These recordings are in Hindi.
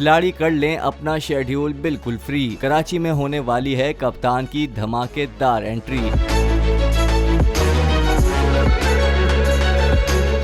खिलाड़ी कर लें अपना शेड्यूल बिल्कुल फ्री। कराची में होने वाली है कप्तान की धमाकेदार एंट्री।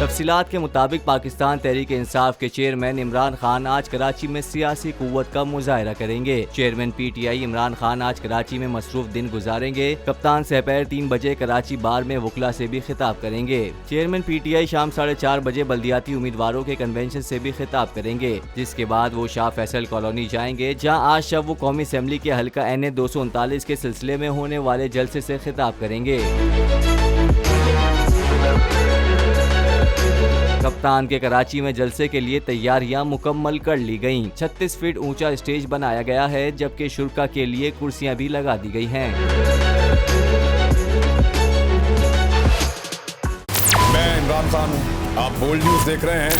तफसीलात के मुताबिक पाकिस्तान तहरीक इंसाफ के चेयरमैन इमरान खान आज कराची में सियासी कुव्वत का मुजाहरा करेंगे। चेयरमैन PTI इमरान खान आज कराची में मसरूफ दिन गुजारेंगे। कप्तान दोपहर 3 बजे कराची बार में वकला से भी खिताब करेंगे। चेयरमैन PTI शाम 4:30 बजे बल्दियाती उम्मीदवारों के कन्वेंशन से भी खिताब करेंगे, जिसके बाद वो शाह फैसल कॉलोनी जाएंगे, जहाँ आज शब वो कौमी असम्बली के हल्का NA 239 के सिलसिले में होने वाले जलसे से खिताब करेंगे। कप्तान के कराची में जलसे के लिए तैयारियां मुकम्मल कर ली गयीं। 36 फीट ऊंचा स्टेज बनाया गया है, जबकि शुरका के लिए कुर्सियां भी लगा दी गई हैं। मैं इमरान खान हूं, आप बोल्ड न्यूज देख रहे हैं।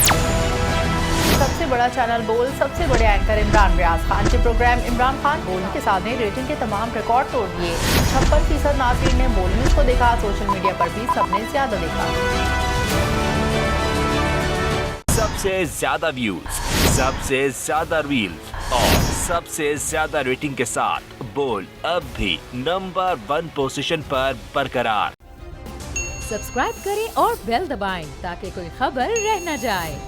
सबसे बड़ा चैनल बोल्ड, सबसे बड़े एंकर इमरान रियाज खान के प्रोग्राम इमरान खान बोल्ड के साथ ने रेटिंग के तमाम रिकॉर्ड तोड़ दिए। 56% नाज़रीन ने बोल्ड न्यूज को देखा। सोशल मीडिया पर भी सबने ज्यादा देखा। सबसे ज्यादा व्यूज, सबसे ज्यादा रील्स और सबसे ज्यादा रेटिंग के साथ बोल्ड अब भी नंबर 1 पोजीशन पर बरकरार। सब्सक्राइब करें और बेल दबाएं ताकि कोई खबर रह न जाए।